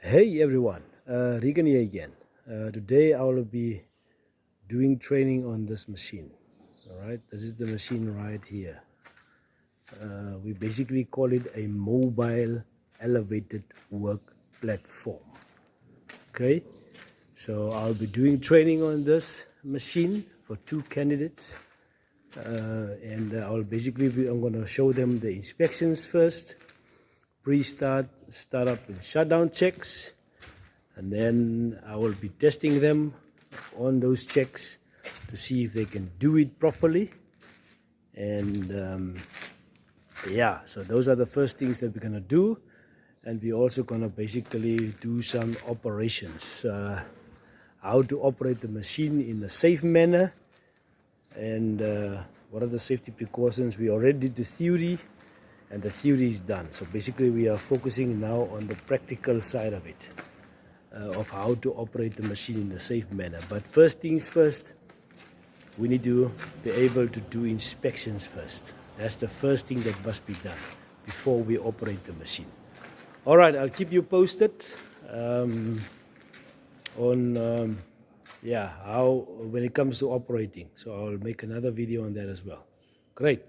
Hey everyone, Regan here again. Today I will be doing training on this machine. Alright, this is the machine right here. We basically call it a mobile elevated work platform. Okay, so I'll be doing training on this machine for two candidates. And I'm going to show them the inspections first, pre-start, startup and shutdown checks. And then I will be testing them on those checks to see if they can do it properly. And yeah, so those are the first things that we're going to do. And we're also going to basically do some operations, how to operate the machine in a safe manner, and what are the safety precautions. We already did the theory, and the theory is done. So basically we are focusing now on the practical side of it. Of how to operate the machine in a safe manner. But first things first, we need to be able to do inspections first. That's the first thing that must be done before we operate the machine. All right, I'll keep you posted on how when it comes to operating. So I'll make another video on that as well. Great.